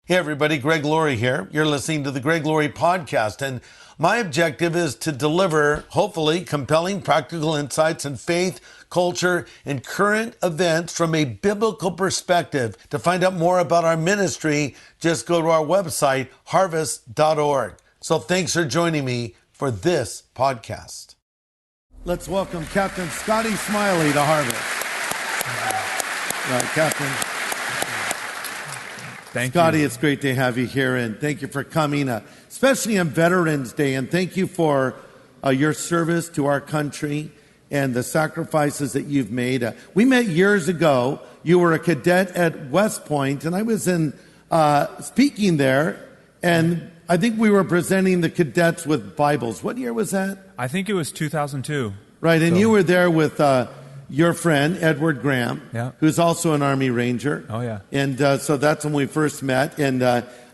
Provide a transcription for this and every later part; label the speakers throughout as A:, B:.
A: Hey everybody, Greg Laurie here. You're listening to the Greg Laurie podcast, and my objective is to deliver, hopefully, compelling practical insights in faith, culture, and current events from a biblical perspective. To find out more about our ministry, just go to our website, harvest.org. So thanks for joining me for this podcast. Let's welcome Captain Scotty Smiley to Harvest. Right, Captain.
B: Thank
A: Scotty,
B: you.
A: it's great to have you here, and thank you for coming, especially on Veterans Day, and thank you for your service to our country and the sacrifices that you've made. We met years ago. You were a cadet at West Point, and I was in speaking there, and I think we were presenting the cadets with Bibles. What year was that?
B: I think it was 2002.
A: Right, and you were there with your friend, Edward Graham,
B: Yeah.
A: who's also an Army Ranger.
B: Oh, yeah.
A: And so that's when we first met. And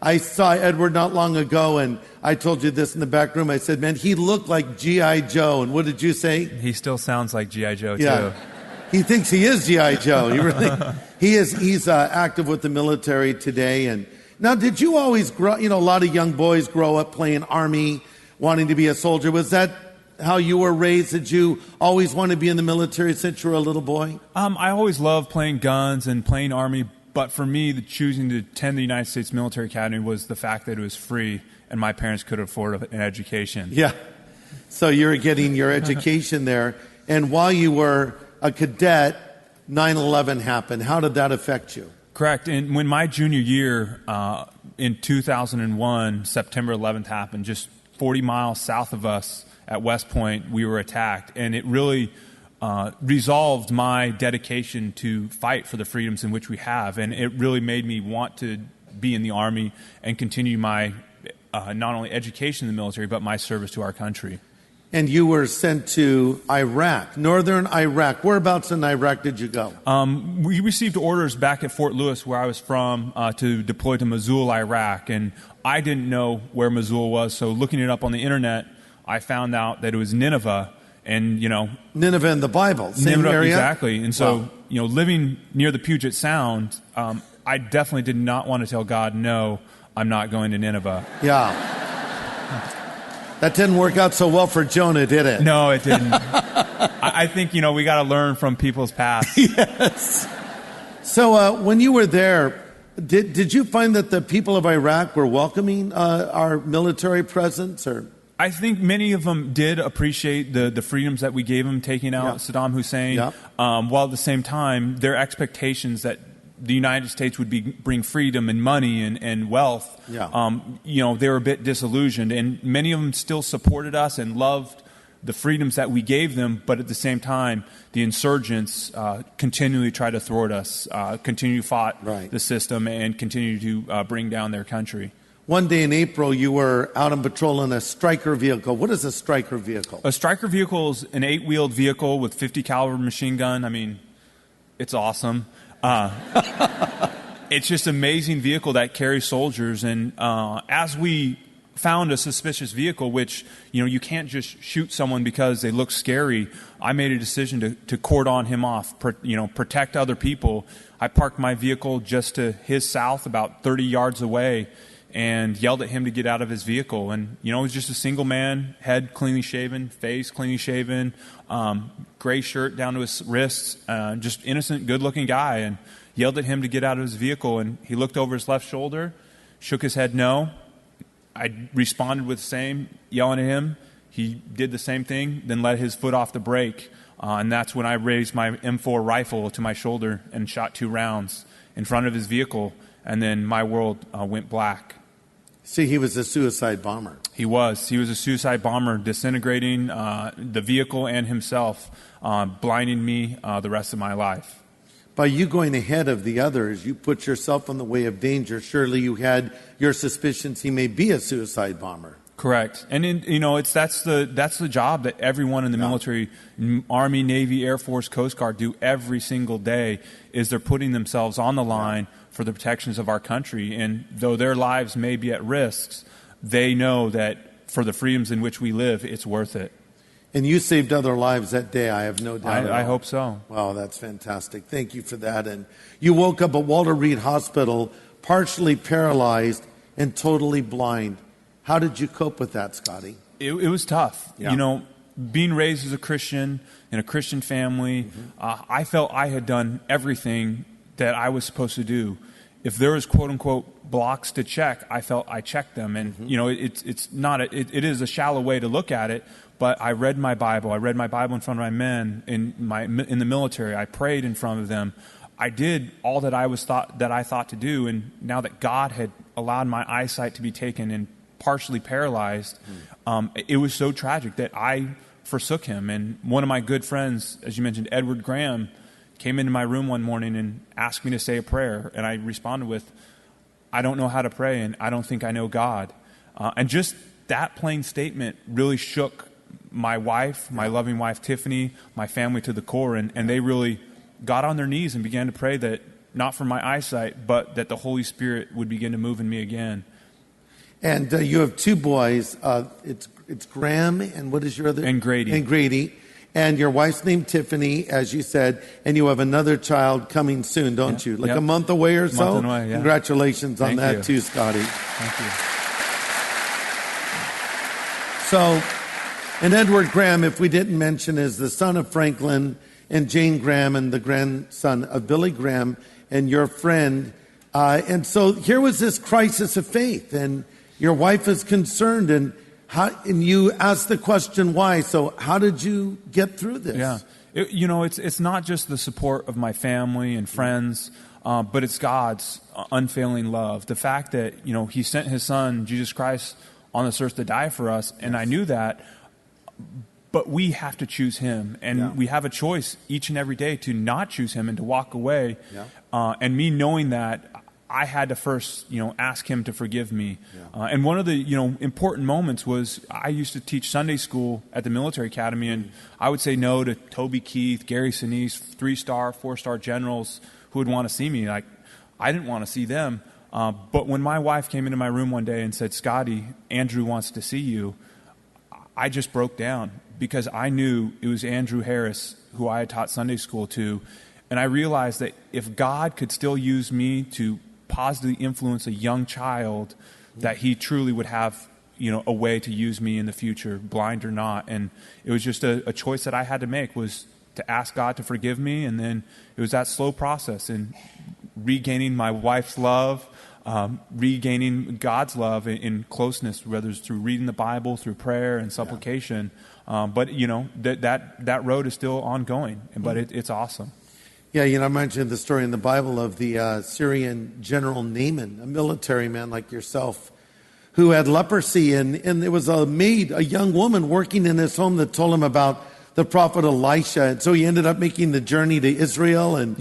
A: I saw Edward not long ago, and I told you this in the back room. I said, man, he looked like G.I. Joe. And what did you say?
B: He still sounds like G.I. Joe,
A: Yeah.
B: too.
A: He thinks he is G.I. Joe. He really, he's active with the military today. And now, did you always grow, a lot of young boys grow up playing Army, wanting to be a soldier. Was that how you were raised? Did you always want to be in the military since you were a little boy?
B: I always loved playing guns and playing Army, but for me, choosing to attend the United States Military Academy was the fact that it was free and my parents could afford an education.
A: Yeah. So you're getting your education there. And while you were a cadet, 9/11 happened. How did that affect you?
B: Correct. And when my junior year in 2001, September 11th happened, just 40 miles south of us, at West Point, we were attacked, and it really resolved my dedication to fight for the freedoms in which we have, and it really made me want to be in the Army and continue my not only education in the military, but my service to our country.
A: And you were sent to Iraq, northern Iraq. Whereabouts in Iraq did you go?
B: We received orders back at Fort Lewis, where I was from, to deploy to Mosul, Iraq, and I didn't know where Mosul was, so looking it up on the internet, I found out that it was Nineveh, and
A: Nineveh in the Bible, same
B: Nineveh,
A: area?
B: exactly. And so, living near the Puget Sound, I definitely did not want to tell God, no, I'm not going to Nineveh.
A: Yeah. That didn't work out so well for Jonah, did it?
B: No, it didn't. I think, we got to learn from people's past.
A: Yes. So when you were there, did you find that the people of Iraq were welcoming our military presence? Or
B: I think many of them did appreciate the freedoms that we gave them, taking out Saddam Hussein, while at the same time, their expectations that the United States would bring freedom and money and wealth, they were a bit disillusioned. And many of them still supported us and loved the freedoms that we gave them, but at the same time, the insurgents continually tried to thwart us, continue to fight the system, and continue to bring down their country.
A: One day in April, you were out on patrol in a Stryker vehicle. What is a Stryker vehicle?
B: A Stryker vehicle is an 8-wheeled vehicle with 50 caliber machine gun. I mean, it's awesome. It's just an amazing vehicle that carries soldiers. And as we found a suspicious vehicle, which, you can't just shoot someone because they look scary, I made a decision to cordon him off, protect other people. I parked my vehicle just to his south, about 30 yards away, and yelled at him to get out of his vehicle. And, it was just a single man, head cleanly shaven, face cleanly shaven, gray shirt down to his wrists, just innocent, good-looking guy, and yelled at him to get out of his vehicle. And he looked over his left shoulder, shook his head no. I responded with the same, yelling at him. He did the same thing, then let his foot off the brake. And that's when I raised my M4 rifle to my shoulder and shot 2 rounds in front of his vehicle. And then my world went black.
A: See, he was a suicide bomber.
B: He was. He was a suicide bomber, disintegrating the vehicle and himself, blinding me the rest of my life.
A: By you going ahead of the others, you put yourself in the way of danger. Surely you had your suspicions he may be a suicide bomber.
B: Correct. And that's the job that everyone in the military, Army, Navy, Air Force, Coast Guard do every single day, is they're putting themselves on the line for the protections of our country. And though their lives may be at risk, they know that for the freedoms in which we live, it's worth it.
A: And you saved other lives that day, I have no doubt.
B: I hope so.
A: Wow, that's fantastic. Thank you for that. And you woke up at Walter Reed Hospital partially paralyzed, and totally blind. How did you cope with that, Scotty?
B: It was tough.
A: Yeah.
B: You know, being raised as a Christian in a Christian family, I felt I had done everything that I was supposed to do. If there was quote unquote blocks to check, I felt I checked them. And you know, it's not it is a shallow way to look at it. But I read my Bible. I read my Bible in front of my men in the military. I prayed in front of them. I did all that I thought to do. And now that God had allowed my eyesight to be taken and partially paralyzed, it was so tragic that I forsook him. And one of my good friends, as you mentioned, Edward Graham, came into my room one morning and asked me to say a prayer. And I responded with, I don't know how to pray, and I don't think I know God. And just that plain statement really shook my wife, my loving wife, Tiffany, my family to the core. And they really got on their knees and began to pray that not for my eyesight, but that the Holy Spirit would begin to move in me again.
A: And you have two boys. It's Graham, and what is your other?
B: And Grady.
A: And Grady. And your wife's named Tiffany, as you said, and you have another child coming soon, don't you? Like a month away or so?
B: Month away, yeah.
A: Congratulations on that too, Scotty.
B: Thank you.
A: So, and Edward Graham, if we didn't mention, is the son of Franklin and Jane Graham and the grandson of Billy Graham and your friend. And so here was this crisis of faith, and your wife is concerned, and you asked the question why. So how did you get through this?
B: Yeah, it's not just the support of my family and friends, but it's God's unfailing love. The fact that He sent His Son Jesus Christ on this earth to die for us, and I knew that. But we have to choose Him, and we have a choice each and every day to not choose Him and to walk away. And me knowing that, I had to first, ask Him to forgive me. And one of the, important moments was I used to teach Sunday school at the military academy, and I would say no to Toby Keith, Gary Sinise, 3-star, 4-star generals who would want to see me. Like, I didn't want to see them. But when my wife came into my room one day and said, Scotty, Andrew wants to see you, I just broke down because I knew it was Andrew Harris who I had taught Sunday school to. And I realized that if God could still use me to positively influence a young child, that He truly would have, a way to use me in the future, blind or not. And it was just a choice that I had to make, was to ask God to forgive me. And then it was that slow process in regaining my wife's love, regaining God's love in closeness, whether it's through reading the Bible, through prayer and supplication. But that road is still ongoing, but it's awesome.
A: Yeah, I mentioned the story in the Bible of the Syrian general Naaman, a military man like yourself, who had leprosy, and there was a young woman working in his home that told him about the prophet Elisha, and so he ended up making the journey to Israel, and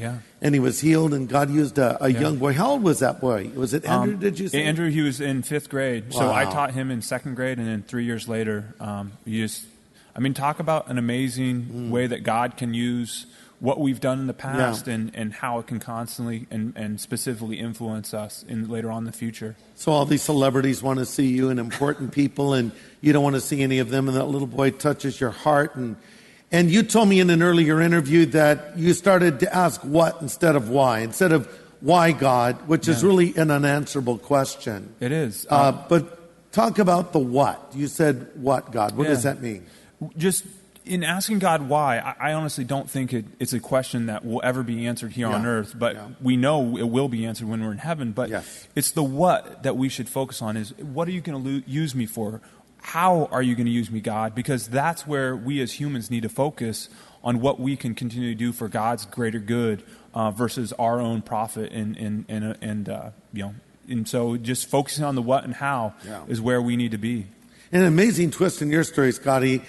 A: he was healed, and God used a young boy. How old was that boy? Was it Andrew, did you say?
B: Andrew, he was in 5th grade,
A: Wow.
B: So I taught him in 2nd grade, and then 3 years later, talk about an amazing way that God can use what we've done in the past and how it can constantly and specifically influence us later on in the future.
A: So all these celebrities want to see you and important people, and you don't want to see any of them, and that little boy touches your heart. And you told me in an earlier interview that you started to ask what instead of why, instead of why God, which is really an unanswerable question.
B: It is.
A: But talk about the what. You said what, God? What does that mean?
B: Just in asking God why, I honestly don't think it's a question that will ever be answered here on earth, but we know it will be answered when we're in heaven. But it's the what that we should focus on, is what are you going to use me for? How are you going to use me, God? Because that's where we as humans need to focus on what we can continue to do for God's greater good versus our own profit and so just focusing on the what and how is where we need to be.
A: An amazing twist in your story, Scotty,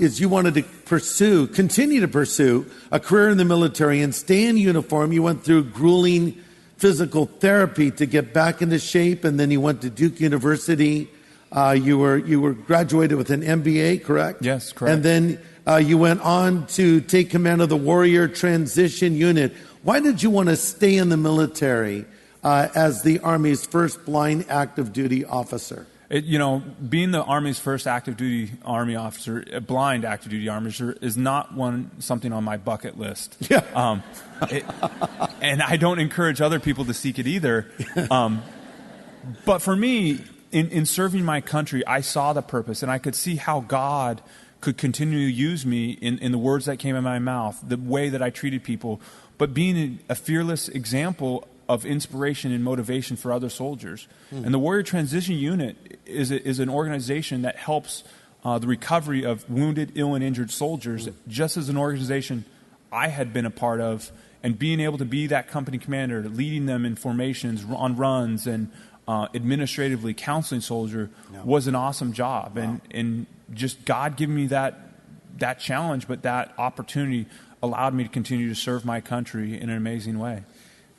A: is you wanted to continue to pursue a career in the military and stay in uniform. You went through grueling physical therapy to get back into shape, and then you went to Duke University. You were graduated with an MBA, correct?
B: Yes, correct.
A: And then you went on to take command of the Warrior Transition Unit. Why did you want to stay in the military as the Army's first blind active duty officer?
B: Being the Army's first active duty Army officer, a blind active duty Army officer, is not something on my bucket list.
A: Yeah.
B: And I don't encourage other people to seek it either. But for me, in serving my country, I saw the purpose, and I could see how God could continue to use me in the words that came in my mouth, the way that I treated people, but being a fearless example of inspiration and motivation for other soldiers. And the Warrior Transition Unit is an organization that helps the recovery of wounded, ill, and injured soldiers, just as an organization I had been a part of, and being able to be that company commander, leading them in formations, on runs, and administratively counseling soldier was an awesome job. Wow. And just God giving me that challenge, but that opportunity allowed me to continue to serve my country in an amazing way.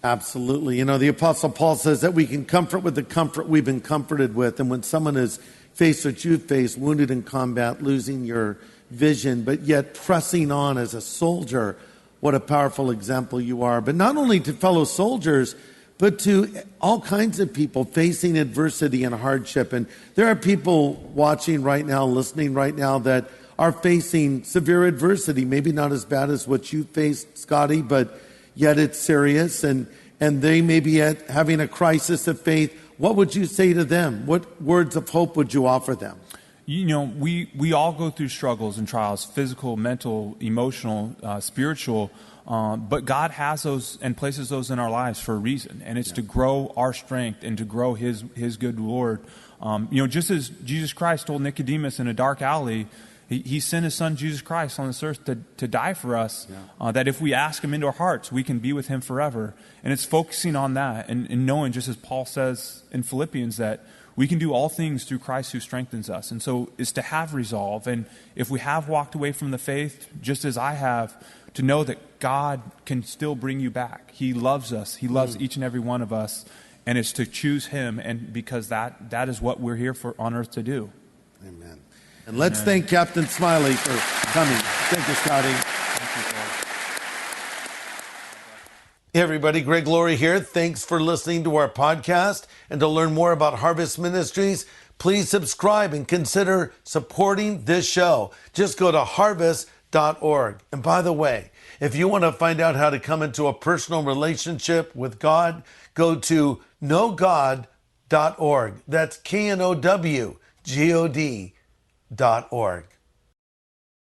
A: Absolutely. The Apostle Paul says that we can comfort with the comfort we've been comforted with. And when someone is faced what you've faced, wounded in combat, losing your vision, but yet pressing on as a soldier, what a powerful example you are. But not only to fellow soldiers, but to all kinds of people facing adversity and hardship. And there are people watching right now, listening right now, that are facing severe adversity, maybe not as bad as what you faced, Scotty, but yet it's serious, and they may be having a crisis of faith. What would you say to them? What words of hope would you offer them?
B: We all go through struggles and trials, physical, mental, emotional, spiritual, but God has those and places those in our lives for a reason, and it's to grow our strength and to grow His good Lord. Just as Jesus Christ told Nicodemus in a dark alley, He sent His Son, Jesus Christ, on this earth to die for us, that if we ask Him into our hearts, we can be with Him forever. And it's focusing on that and knowing, just as Paul says in Philippians, that we can do all things through Christ who strengthens us. And so it's to have resolve. And if we have walked away from the faith, just as I have, to know that God can still bring you back. He loves us. He loves each and every one of us. And it's to choose Him, and because that is what we're here for on earth to do.
A: Amen. And let's thank Captain Smiley for coming. Thank you, Scotty. Thank you, Hey everybody, Greg Laurie here. Thanks for listening to our podcast. And to learn more about Harvest Ministries, please subscribe and consider supporting this show. Just go to harvest.org. And by the way, if you want to find out how to come into a personal relationship with God, go to knowgod.org. That's KNOWGOD.org.